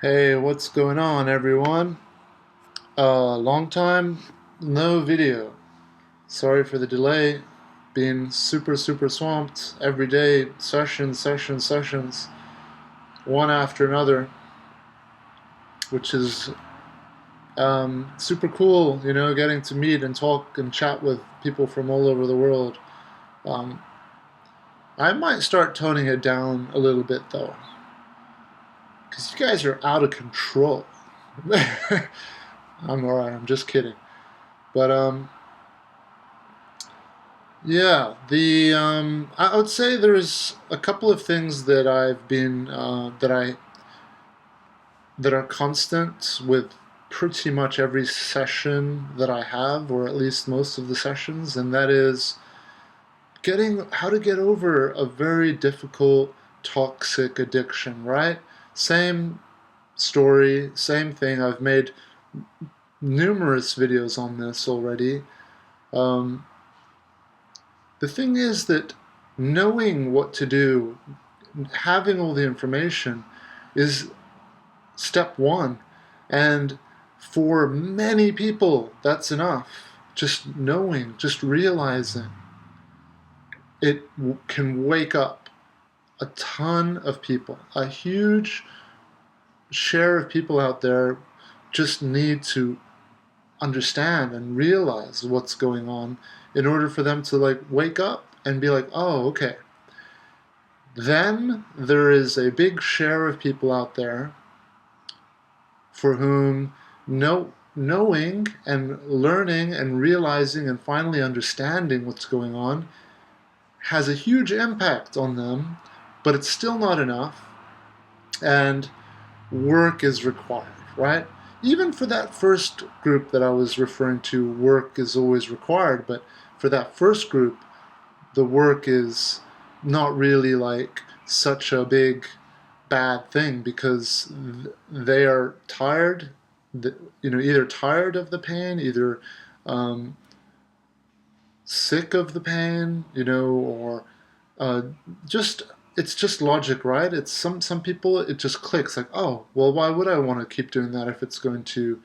Hey, what's going on, everyone? Long time, no video. Sorry for the delay. Been super swamped. Every day, sessions, one after another, which is super cool, getting to meet and talk and chat with people from all over the world. Um, I might start toning it down a little bit, though, because you guys are out of control. I'm alright, I'm just kidding. But, yeah, I would say there's a couple of things that I've been that are constant with pretty much every session that I have, or at least most of the sessions, and that is getting how to get over a very difficult toxic addiction, right? Same story, same thing. I've made numerous videos on this already. Um, the thing is that knowing what to do, having all the information is step one. And for many people, that's enough. Just knowing, just realizing. It can wake up a ton of people. A huge share of people out there just need to understand and realize what's going on in order for them to wake up and be like, oh, okay. Then there is a big share of people out there for whom knowing and learning and realizing and finally understanding what's going on has a huge impact on them, but it's still not enough, and work is required, right? Even for that first group that I was referring to, work is always required, but for that first group, the work is not really like such a big bad thing because they are tired, either tired of the pain, either um, sick of the pain, or uh, just it's just logic, right? It's some people it just clicks like, oh, well, why would I want to keep doing that if it's going to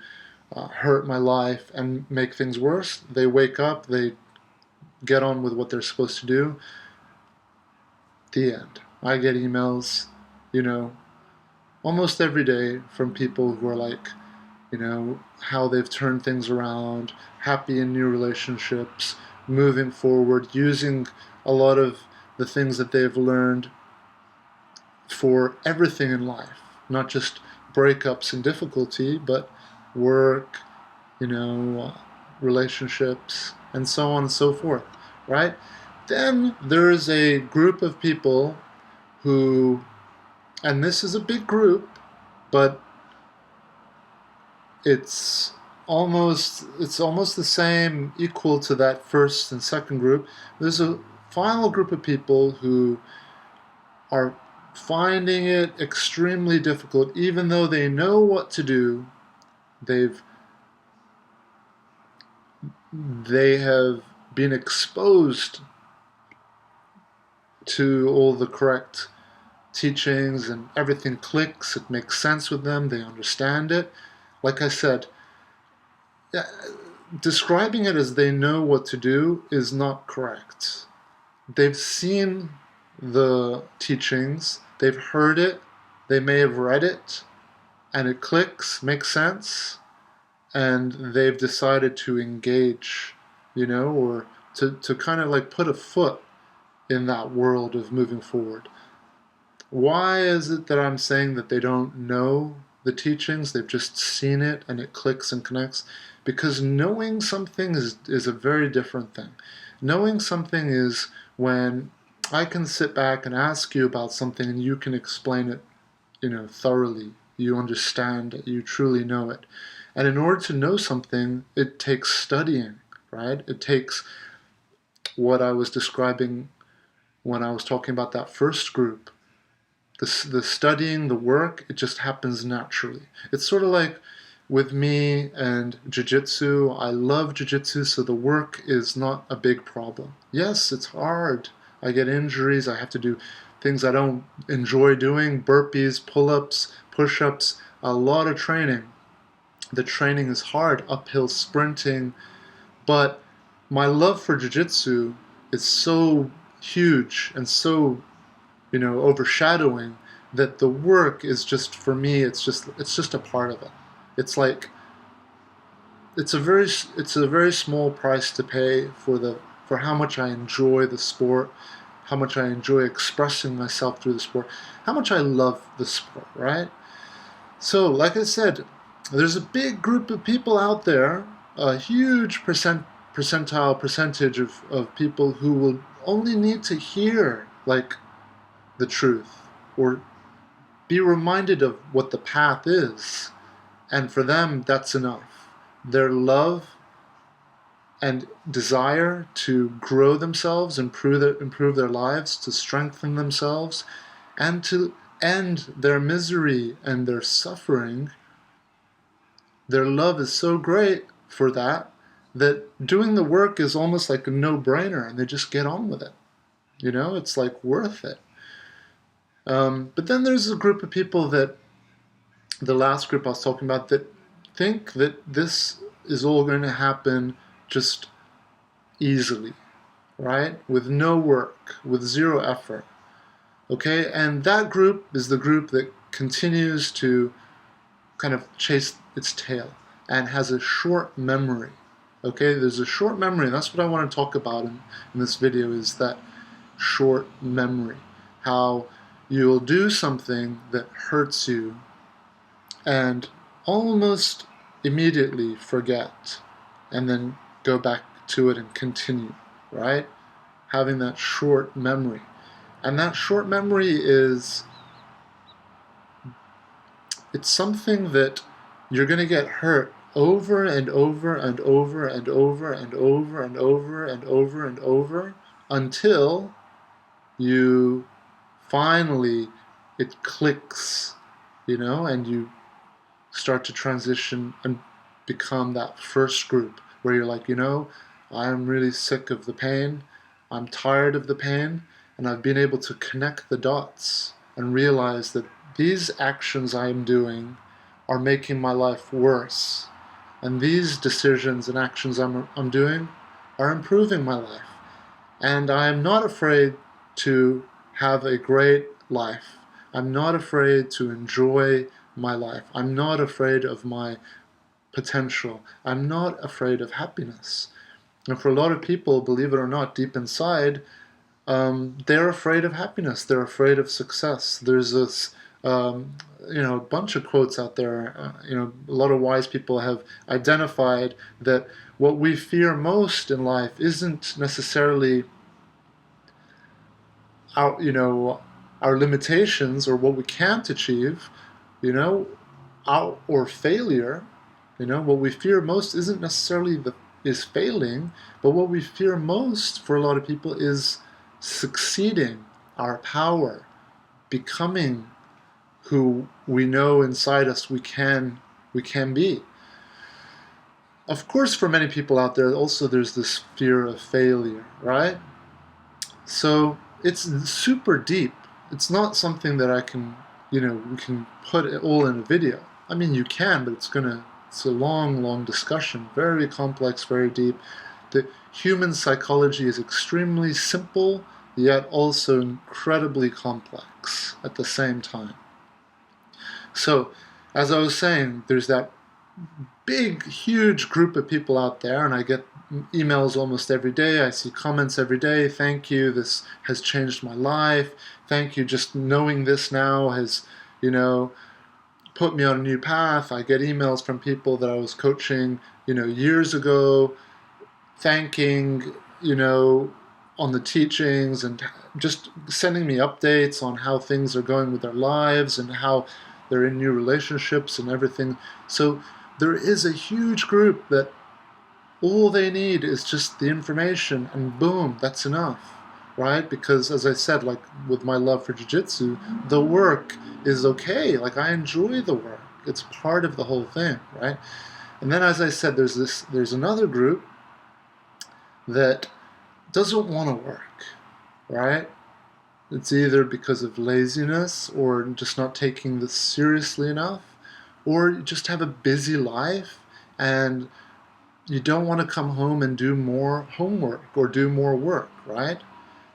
hurt my life and make things worse? They wake up, they get on with what they're supposed to do. The end. I get emails, you know, almost every day from people who are like, how they've turned things around, happy in new relationships, moving forward, using a lot of the things that they've learned for everything in life, not just breakups and difficulty, but work, relationships, and so on and so forth, right? Then there is a group of people who, and this is a big group, but it's almost the same, equal to that first and second group. There's a final group of people who are finding it extremely difficult, even though they know what to do. They've they have been exposed to all the correct teachings and everything clicks, it makes sense with them, they understand it. Like I said, describing it as they know what to do is not correct. They've seen the teachings, they've heard it, they may have read it, and it clicks, makes sense, and they've decided to engage, or to kind of like put a foot in that world of moving forward. Why is it that I'm saying that they don't know the teachings? They've just seen it and it clicks and connects. Because knowing something is a very different thing. Knowing something is when I can sit back and ask you about something and you can explain it, thoroughly. You understand it, you truly know it. And in order to know something, it takes studying, right? It takes what I was describing when I was talking about that first group. The studying, the work, it just happens naturally. It's sort of like with me and jiu-jitsu. I love jiu-jitsu, so the work is not a big problem. Yes, it's hard. I get injuries. I have to do things I don't enjoy doing, burpees, pull-ups, push-ups. a lot of training. The training is hard, uphill sprinting, but my love for jiu-jitsu is so huge and so, overshadowing that the work is just, for me, it's just a part of it. It's like it's a very small price to pay for how much I enjoy the sport, how much I enjoy expressing myself through the sport, how much I love the sport, right? So, like I said, there's a big group of people out there, a huge percentage of people who will only need to hear like the truth or be reminded of what the path is, and for them that's enough. Their love and desire to grow themselves, improve their lives, to strengthen themselves, and to end their misery and their suffering, their love is so great for that doing the work is almost like a no-brainer, and they just get on with it. It's like worth it. But then there's a group of people that, the last group I was talking about, that think that this is all going to happen just easily, right? With no work, with zero effort. Okay? And that group is the group that continues to kind of chase its tail and has a short memory. Okay? There's a short memory, and that's what I want to talk about in this video, is that short memory. How you'll do something that hurts you and almost immediately forget, and then go back to it and continue, right? Having that short memory. And that short memory it's something that you're going to get hurt over and over and over and over and over and over and over and over until you finally, it clicks, and you start to transition and become that first group where you're like, I'm really sick of the pain, I'm tired of the pain, and I've been able to connect the dots and realize that these actions I'm doing are making my life worse, and these decisions and actions I'm doing are improving my life, and I am not afraid to have a great life. I'm not afraid to enjoy my life. I'm not afraid of my potential. I'm not afraid of happiness. And for a lot of people, believe it or not, deep inside, they're afraid of happiness. They're afraid of success. There's this, a bunch of quotes out there. A lot of wise people have identified that what we fear most in life isn't necessarily our limitations or what we can't achieve, or failure. What we fear most isn't necessarily is failing, but what we fear most for a lot of people is succeeding, our power, becoming who we know inside us we can be. Of course, for many people out there also there's this fear of failure, right? So it's super deep. It's not something that I can, we can put it all in a video. I mean, you can, but it's a long discussion, very complex, very deep. The human psychology is extremely simple, yet also incredibly complex at the same time. So, as I was saying, there's that big, huge group of people out there, and I get emails almost every day. I see comments every day. Thank you, this has changed my life. Thank you, just knowing this now has, put me on a new path. I get emails from people that I was coaching, years ago, thanking, on the teachings and just sending me updates on how things are going with their lives and how they're in new relationships and everything. So there is a huge group that all they need is just the information, and boom, that's enough, right? Because as I said, like with my love for jiu-jitsu, the work is okay. Like I enjoy the work. It's part of the whole thing, right? And then as I said, there's another group that doesn't want to work, right? It's either because of laziness or just not taking this seriously enough, or you just have a busy life and you don't want to come home and do more homework or do more work, right?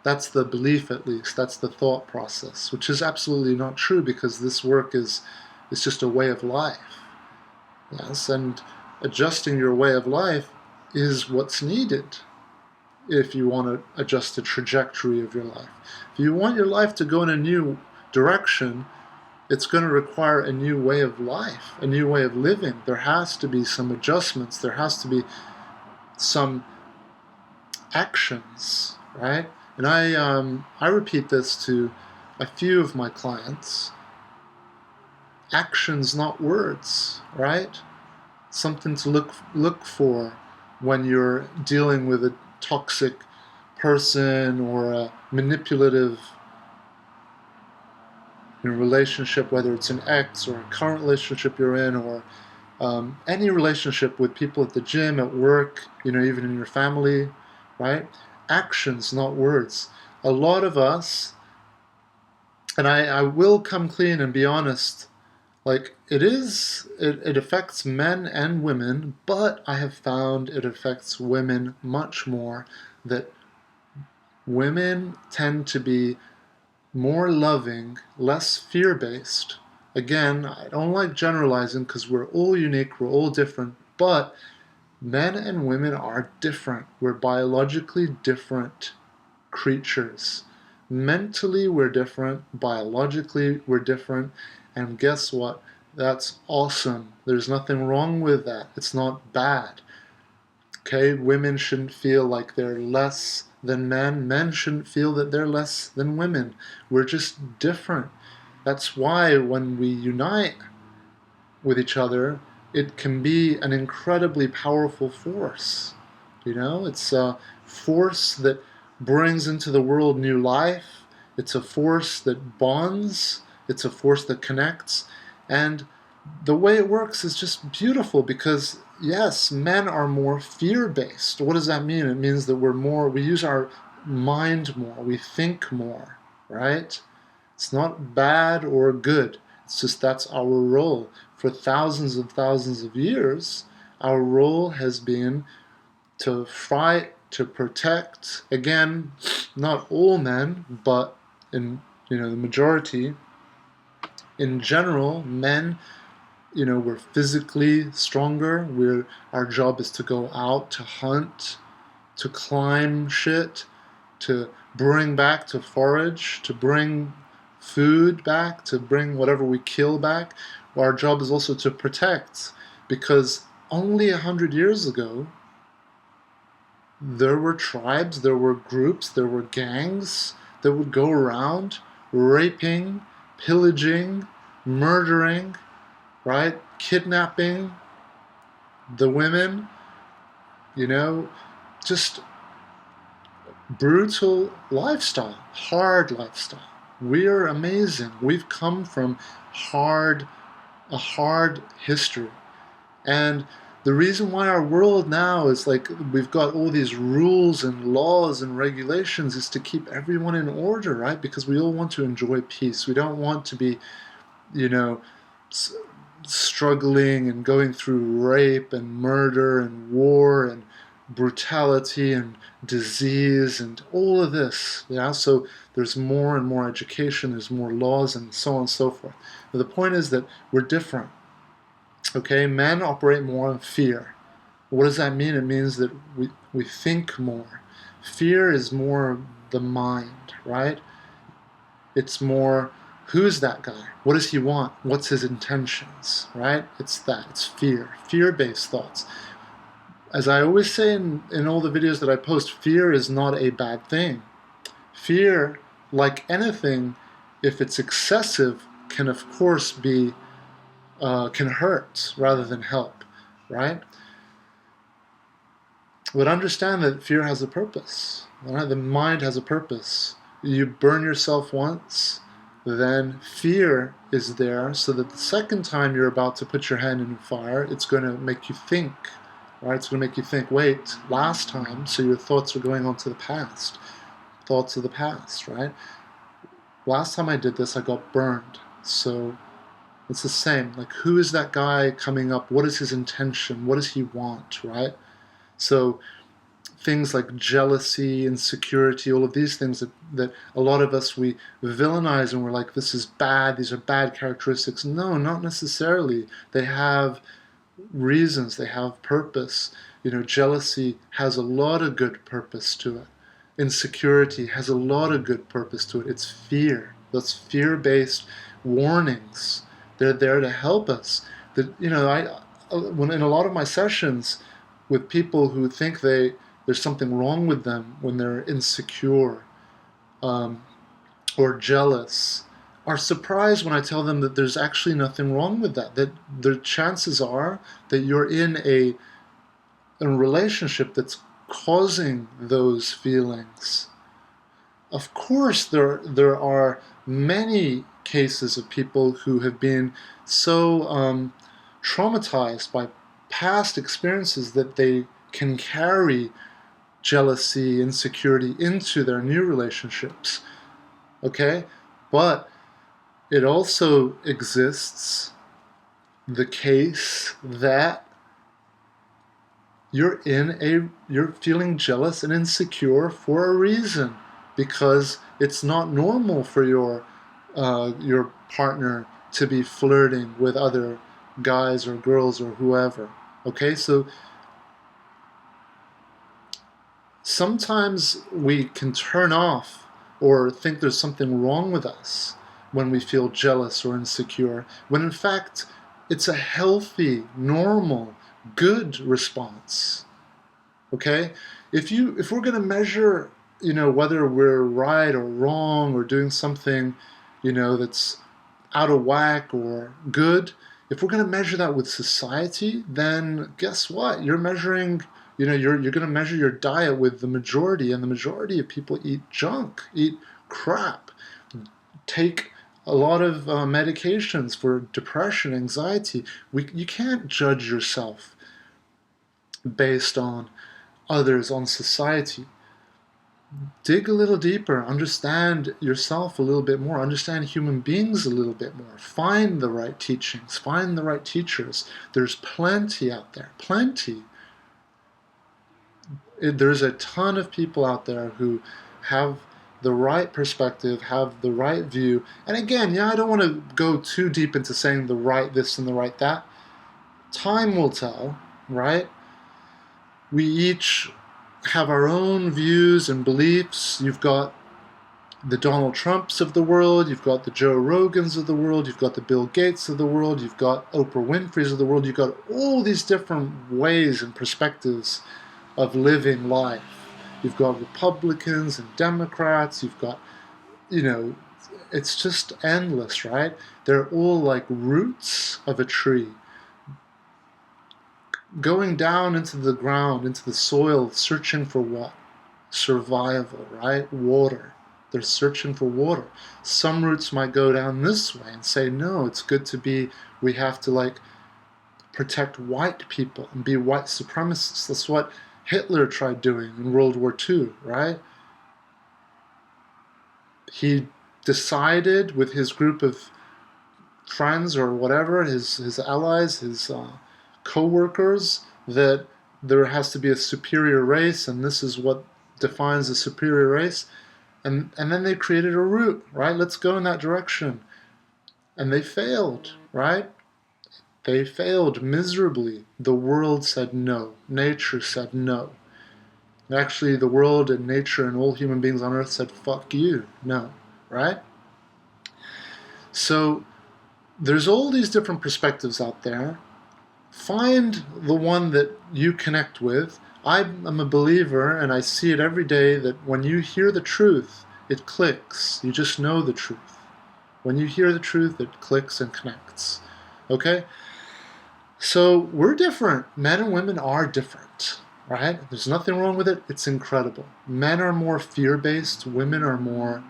That's the belief, at least. That's the thought process, which is absolutely not true, because this work is just a way of life. Yes, and adjusting your way of life is what's needed if you want to adjust the trajectory of your life. If you want your life to go in a new direction, it's going to require a new way of life, a new way of living. There has to be some adjustments. There has to be some actions, right? And I repeat this to a few of my clients. Actions, not words, right? Something to look for when you're dealing with a toxic person or a manipulative relationship, whether it's an ex or a current relationship you're in, or any relationship with people at the gym, at work, even in your family, right? Actions, not words. A lot of us, and I will come clean and be honest, like it affects men and women, but I have found it affects women much more, that women tend to be more loving, less fear-based. Again, I don't like generalizing because we're all unique, we're all different, but men and women are different. We're biologically different creatures. Mentally, we're different. Biologically, we're different. And guess what? That's awesome. There's nothing wrong with that. It's not bad. Okay, women shouldn't feel like they're less than men. Men shouldn't feel that they're less than women. We're just different. That's why when we unite with each other, it can be an incredibly powerful force. It's a force that brings into the world new life. It's a force that bonds. It's a force that connects. And the way it works is just beautiful, because yes, men are more fear-based. What does that mean? It means that we use our mind more, we think more, right? It's not bad or good. It's just that's our role. For thousands and thousands of years, our role has been to fight, to protect. Again, not all men, but in the majority. In general, men, we're physically stronger. Our job is to go out, to hunt, to climb shit, to bring back, to forage, to bring food back, to bring whatever we kill back. Our job is also to protect, because only 100 years ago, there were tribes, there were groups, there were gangs that would go around raping, pillaging, murdering, right? Kidnapping the women, just brutal lifestyle, hard lifestyle. We're amazing. We've come from a hard history. And the reason why our world now is like we've got all these rules and laws and regulations is to keep everyone in order, right? Because we all want to enjoy peace. We don't want to be, struggling and going through rape and murder and war and brutality and disease and all of this. Yeah, so there's more and more education, there's more laws, and so on and so forth. But the point is that we're different. Okay, men operate more on fear. What does that mean? It means that we think more. Fear is more the mind, right? It's more, who's that guy? What does he want? What's his intentions, right? It's that. It's fear. Fear-based thoughts. As I always say in all the videos that I post, fear is not a bad thing. Fear, like anything, if it's excessive, can of course be can hurt rather than help, right? But understand that fear has a purpose. Right? The mind has a purpose. You burn yourself once, then fear is there so that the second time you're about to put your hand in fire, it's going to make you think, right? It's going to make you think, wait, last time, so your thoughts are going on to the past. Thoughts of the past, right? Last time I did this, I got burned. So It's the same. Like, who is that guy coming up? What is his intention? What does he want, right? So things like jealousy, insecurity, all of these things that a lot of us, we villainize and we're like, this is bad, these are bad characteristics. No, not necessarily. They have reasons, they have purpose. Jealousy has a lot of good purpose to it. Insecurity has a lot of good purpose to it. It's fear. That's fear-based warnings. They're there to help us. When in a lot of my sessions with people who think there's something wrong with them when they're insecure or jealous, are surprised when I tell them that there's actually nothing wrong with that. That the chances are that you're in a relationship that's causing those feelings. Of course, there are many cases of people who have been so traumatized by past experiences that they can carry jealousy, insecurity into their new relationships. Okay? But it also exists the case that you're feeling jealous and insecure for a reason, because it's not normal for your partner to be flirting with other guys or girls or whoever. Okay, so sometimes we can turn off or think there's something wrong with us when we feel jealous or insecure, when in fact it's a healthy, normal, good response. Okay? If we're going to measure, whether we're right or wrong or doing something, that's out of whack or good, if we're going to measure that with society, then guess what? You're measuring, you're going to measure your diet with the majority, and the majority of people eat junk, eat crap, take a lot of medications for depression, anxiety. You can't judge yourself based on others, on society. Dig a little deeper, understand yourself a little bit more, understand human beings a little bit more, find the right teachings, find the right teachers. There's plenty out there, plenty. There's a ton of people out there who have the right perspective, have the right view. And again, I don't want to go too deep into saying the right this and the right that. Time will tell, right? We each have our own views and beliefs. You've got the Donald Trumps of the world, you've got the Joe Rogans of the world, you've got the Bill Gates of the world, you've got Oprah Winfrey's of the world, you've got all these different ways and perspectives of living life. You've got Republicans and Democrats, you've got, it's just endless, right? They're all like roots of a tree, going down into the ground, into the soil, searching for what? Survival, right? Water. They're searching for water. Some roots might go down this way and say, no, it's good to be, we have to protect white people and be white supremacists. That's what Hitler tried doing in World War II, right? He decided with his group of friends or whatever, his allies, his co-workers, that there has to be a superior race, and this is what defines a superior race. And then they created a route, right? Let's go in that direction. And they failed, right? They failed miserably. The world said no. Nature said no. Actually, the world and nature and all human beings on earth said, fuck you, no, right? So there's all these different perspectives out there. Find the one that you connect with. I'm a believer, and I see it every day, that when you hear the truth, it clicks. You just know the truth. When you hear the truth, it clicks and connects. Okay? So we're different. Men and women are different, right? There's nothing wrong with it. It's incredible. Men are more fear-based. Women are more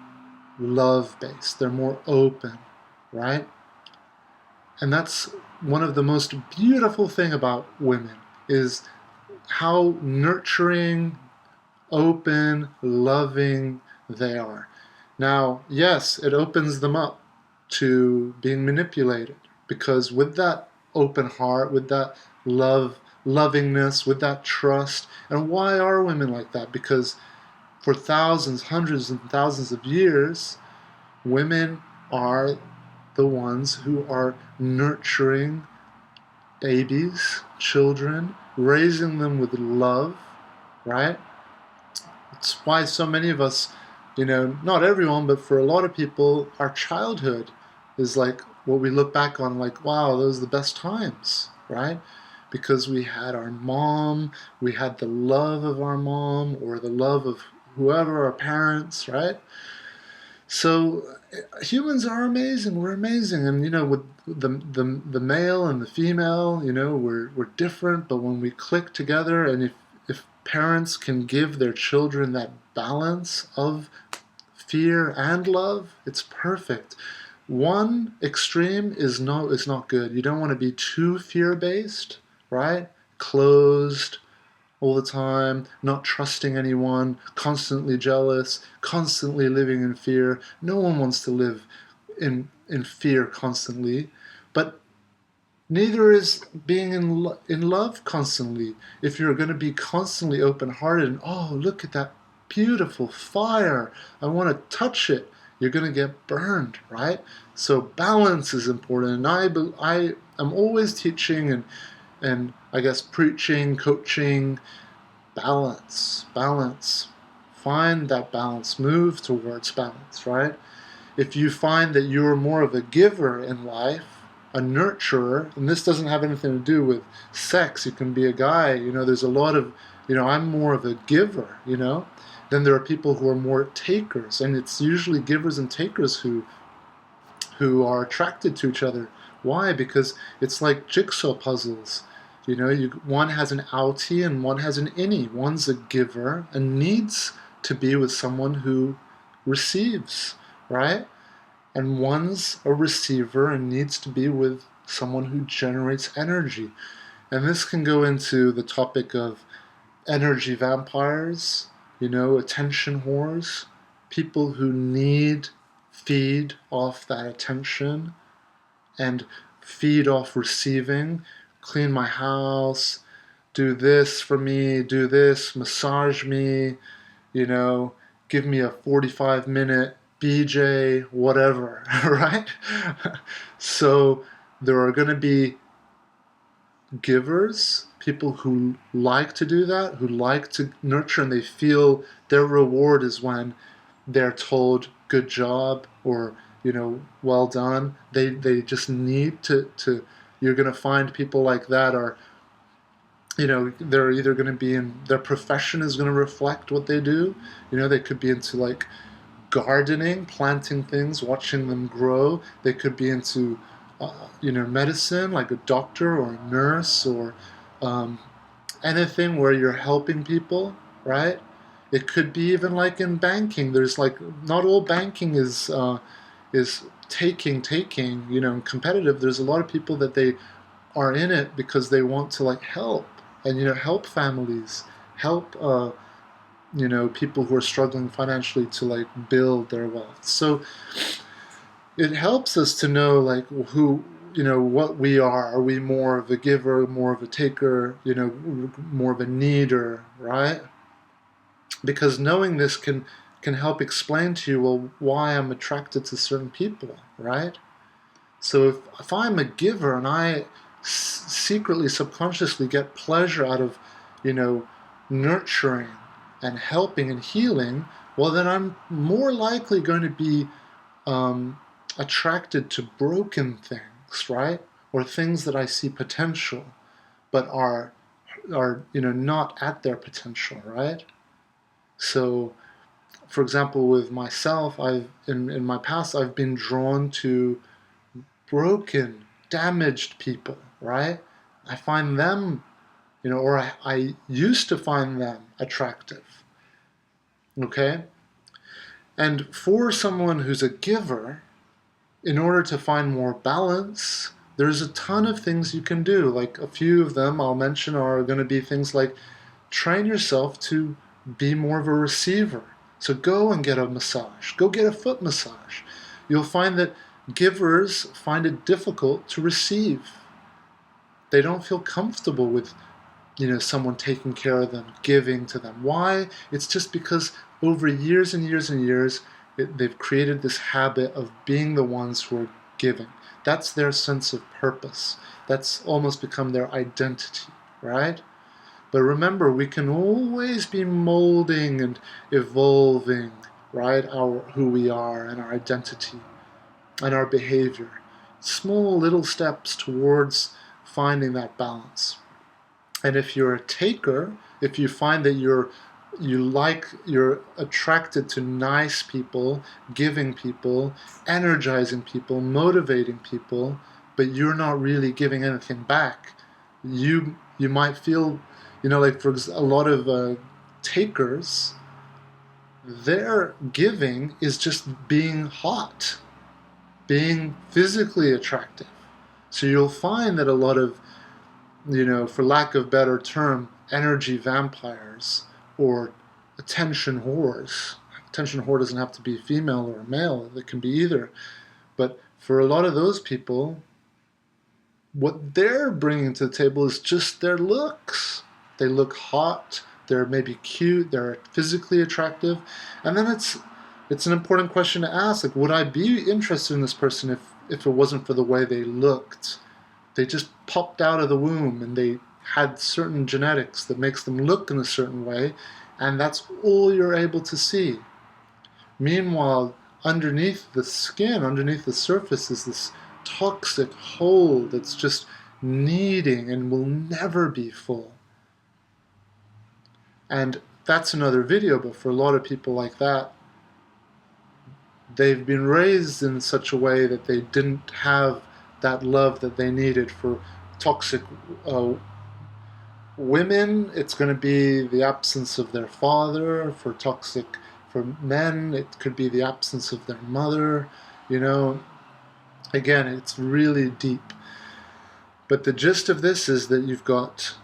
love-based. They're more open, right? And that's one of the most beautiful thing about women, is how nurturing, open, loving they are. Now, yes, it opens them up to being manipulated, because with that open heart, with that lovingness, with that trust. And why are women like that? Because for thousands, hundreds and thousands of years, women are the ones who are nurturing babies, children, raising them with love, right? It's why so many of us, not everyone, but for a lot of people, our childhood is like what we look back on like, wow, those are the best times, right? Because we had our mom, we had the love of our mom or the love of whoever, our parents, right? So humans are amazing. We're amazing, and with the male and the female, we're different. But when we click together, and if parents can give their children that balance of fear and love, it's perfect. One extreme is not good. You don't want to be too fear based, right? Closed all the time, not trusting anyone, constantly jealous, constantly living in fear. No one wants to live in fear constantly, but neither is being in love constantly. If you're going to be constantly open-hearted and, oh, look at that beautiful fire, I want to touch it, you're going to get burned, right? So balance is important, and I am always teaching and I guess preaching, coaching, balance. Find that balance, move towards balance, right? If you find that you're more of a giver in life, a nurturer, and this doesn't have anything to do with sex, you can be a guy, there's a lot of, I'm more of a giver, then there are people who are more takers, and it's usually givers and takers who are attracted to each other. Why? Because it's like jigsaw puzzles. One has an outie and one has an innie. One's a giver and needs to be with someone who receives, right? And one's a receiver and needs to be with someone who generates energy. And this can go into the topic of energy vampires, attention whores, people who feed off that attention and feed off receiving. Clean my house, do this for me, do this, massage me, give me a 45-minute BJ, whatever, right? So there are going to be givers, people who like to do that, who like to nurture, and they feel their reward is when they're told good job or well done. They just need to you're going to find people like that are they're either going to be in their profession is going to reflect what they do. They could be into like gardening, planting things, watching them grow. They could be into medicine, like a doctor or a nurse or anything where you're helping people, right? It could be even like in banking. There's like not all banking is taking, and competitive. There's a lot of people that they are in it because they want to like help and help families, help people who are struggling financially to like build their wealth. So it helps us to know like who what we are. Are we more of a giver, more of a taker, more of a needer, right? Because knowing this can help explain to you, well, why I'm attracted to certain people, right? So if I'm a giver and I secretly, subconsciously get pleasure out of, nurturing and helping and healing, well, then I'm more likely going to be attracted to broken things, right? Or things that I see potential, but are not at their potential, right? So, for example, with myself, in my past I've been drawn to broken, damaged people, right? I find them, or I used to find them attractive. Okay? And for someone who's a giver, in order to find more balance, there's a ton of things you can do. Like a few of them I'll mention are going to be things like train yourself to be more of a receiver. So go and get a massage. Go get a foot massage. You'll find that Givers find it difficult to receive. They don't feel comfortable with, someone taking care of them, giving to them. Why? It's just because over years and years and years, they've created this habit of being the ones who are giving. That's their sense of purpose. That's almost become their identity, right? But remember, we can always be molding and evolving, right, who we are and our identity and our behavior. Small little steps towards finding that balance. And if you're a taker, if you find that you're attracted to nice people, giving people, energizing people, motivating people, but you're not really giving anything back, you might feel, like for a lot of takers, their giving is just being hot, being physically attractive. So you'll find that a lot of, for lack of a better term, energy vampires or attention whores. Attention whore doesn't have to be female or male, it can be either. But for a lot of those people, what they're bringing to the table is just their looks. They look hot, they're maybe cute, they're physically attractive. And then it's an important question to ask, like, would I be interested in this person if it wasn't for the way they looked? They just popped out of the womb and they had certain genetics that makes them look in a certain way, and that's all you're able to see. Meanwhile, underneath the skin, underneath the surface, is this toxic hole that's just needing and will never be full. And that's another video, but for a lot of people like that, they've been raised in such a way that they didn't have that love that they needed. For toxic women, it's going to be the absence of their father. For men, it could be the absence of their mother. Again, it's really deep. But the gist of this is that you've got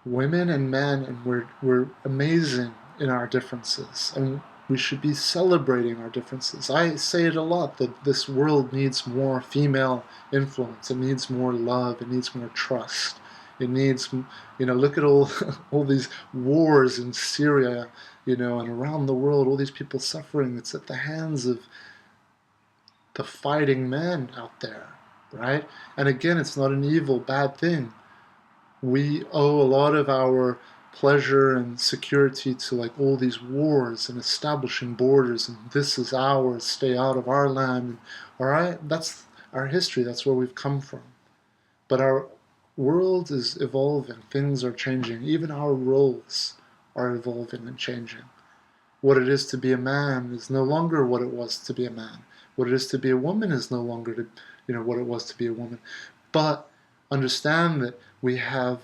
women and men, and we're amazing in our differences, and we should be celebrating our differences. I say it a lot, that this world needs more female influence. It needs more love. It needs more trust. It needs, look at all these wars in Syria, and around the world, all these people suffering. It's at the hands of the fighting men out there, right? And again, it's not an evil, bad thing. We owe a lot of our pleasure and security to like all these wars and establishing borders, and this is ours, stay out of our land. All right, that's our history, that's where we've come from. But our world is evolving, things are changing, even our roles are evolving and changing. What it is to be a man is no longer what it was to be a man. What it is to be a woman is no longer what it was to be a woman. But understand that we have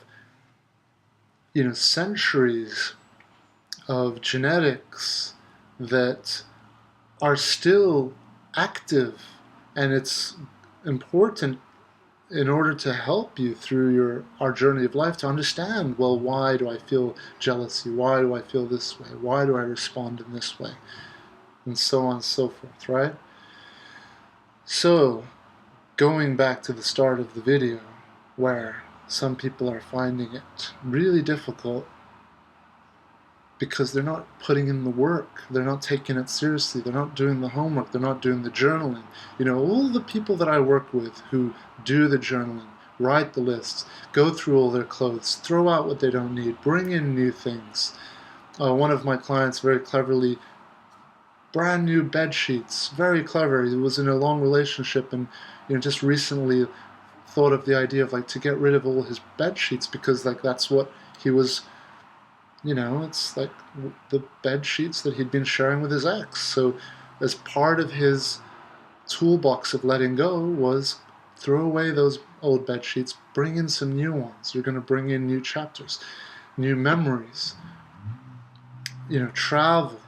centuries of genetics that are still active, and it's important in order to help you through our journey of life to understand, well, why do I feel jealousy? Why do I feel this way? Why do I respond in this way? And so on and so forth, right? So, going back to the start of the video, where some people are finding it really difficult because they're not putting in the work, they're not taking it seriously, they're not doing the homework, they're not doing the journaling. All the people that I work with who do the journaling, write the lists, go through all their clothes, throw out what they don't need, bring in new things. One of my clients very cleverly, brand new bed sheets, very clever. He was in a long relationship and just recently thought of the idea of to get rid of all his bed sheets, because that's what he was, it's like the bed sheets that he'd been sharing with his ex. So as part of his toolbox of letting go was throw away those old bed sheets, bring in some new ones. You're going to bring in new chapters, new memories, travel,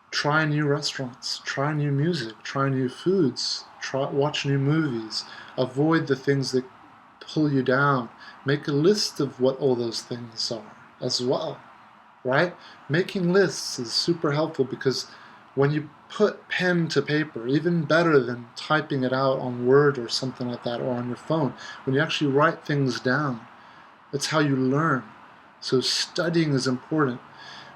try new restaurants, try new music, try new foods, watch new movies, avoid the things that pull you down. Make a list of what all those things are as well, right? Making lists is super helpful, because when you put pen to paper, even better than typing it out on Word or something like that, or on your phone, when you actually write things down, that's how you learn. So studying is important.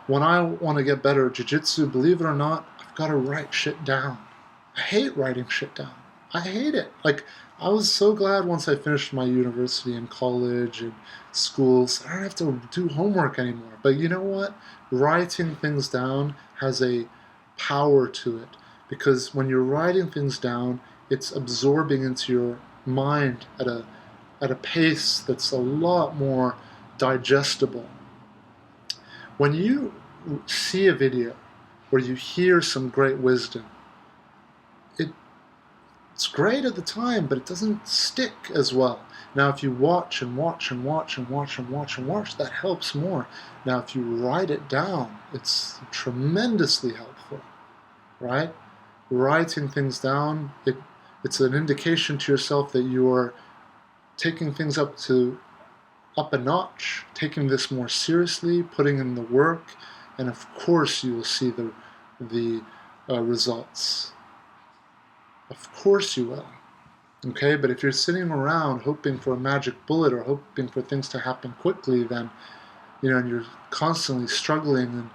When I want to get better at jiu-jitsu, believe it or not, I've got to write shit down. I hate writing shit down. I hate it. Like, I was so glad once I finished my university and college and schools, I don't have to do homework anymore. But you know what? Writing things down has a power to it, because when you're writing things down, it's absorbing into your mind at a pace that's a lot more digestible. When you see a video where you hear some great wisdom, it's great at the time, but it doesn't stick as well. Now, if you watch and watch and watch and watch and watch and watch, that helps more. Now, if you write it down, it's tremendously helpful, right? Writing things down, it's an indication to yourself that you're taking things up a notch, taking this more seriously, putting in the work, and of course you will see the results. Of course you will. Okay, but if you're sitting around hoping for a magic bullet or hoping for things to happen quickly, then and you're constantly struggling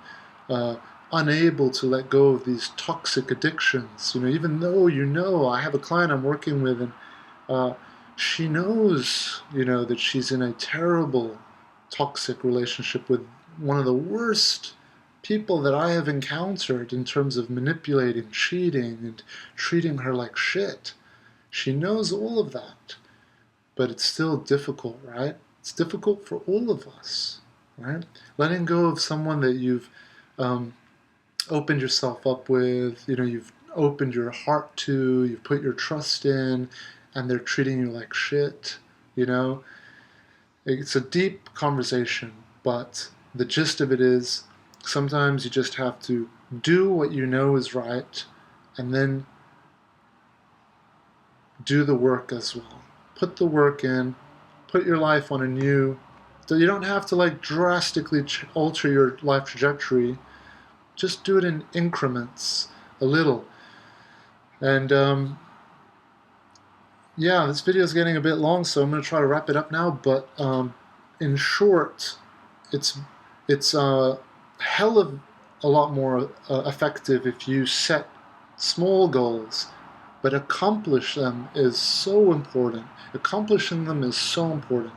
and unable to let go of these toxic addictions. Even though I have a client I'm working with, and she knows that she's in a terrible toxic relationship with one of the worst people that I have encountered in terms of manipulating, cheating, and treating her like shit. She knows all of that, but it's still difficult, right? It's difficult for all of us, right? Letting go of someone that you've opened yourself up with, you've opened your heart to, you've put your trust in, and they're treating you like shit, It's a deep conversation, but the gist of it is sometimes you just have to do what you know is right, and then do the work as well. Put the work in, put your life on a new, so you don't have to drastically alter your life trajectory. Just do it in increments, a little. And yeah, this video is getting a bit long, so I'm going to try to wrap it up now. But in short, it's a hell of a lot more effective if you set small goals, but accomplish them is so important. Accomplishing them is so important.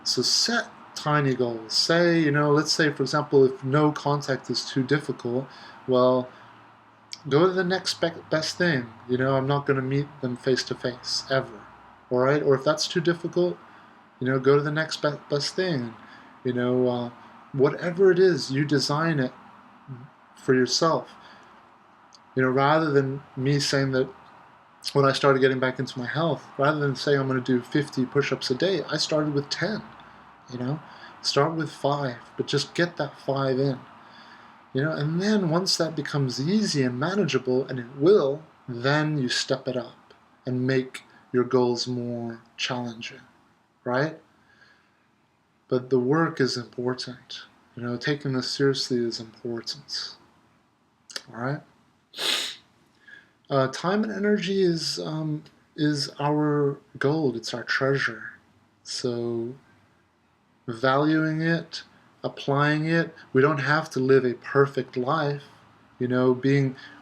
So set tiny goals. Say, let's say, for example, if no contact is too difficult, well, go to the next best thing. I'm not going to meet them face to face ever. All right? Or if that's too difficult, go to the next best thing. Whatever it is, you design it for yourself. Rather than me saying that when I started getting back into my health, rather than saying I'm going to do 50 push-ups a day, I started with 10. Start with 5, but just get that 5 in. And then once that becomes easy and manageable, and it will, then you step it up and make your goals more challenging, right? But the work is important. Taking this seriously is important. All right? Time and energy is our gold. It's our treasure. So valuing it, applying it. We don't have to live a perfect life.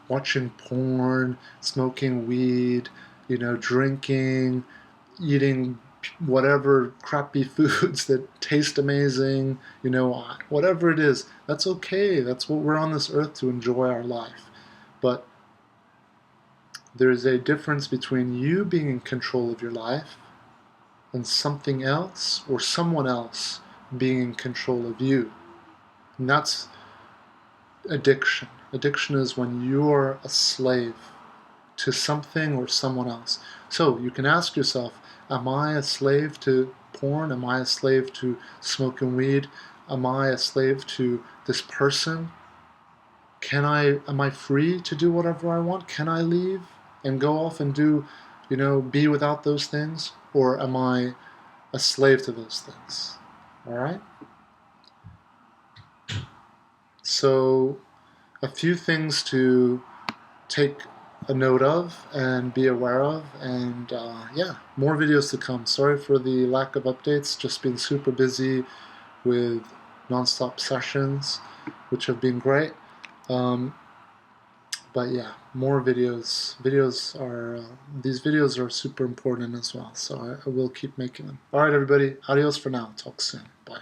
Watching porn, smoking weed, drinking, eating whatever crappy foods that taste amazing, whatever it is. That's okay. That's what we're on this earth to enjoy our life. But there's a difference between you being in control of your life and something else or someone else being in control of you. And that's addiction. Addiction is when you're a slave to something or someone else. So you can ask yourself, am I a slave to porn? Am I a slave to smoking weed? Am I a slave to this person? Am I free to do whatever I want? Can I leave and go off and do, be without those things? Or am I a slave to those things? All right? So a few things to take a note of and be aware of. And yeah, more videos to come. Sorry for the lack of updates, just been super busy with non-stop sessions, which have been great. But yeah, more videos. These videos are super important as well, so I will keep making them. All right, everybody, adios for now. Talk soon. Bye.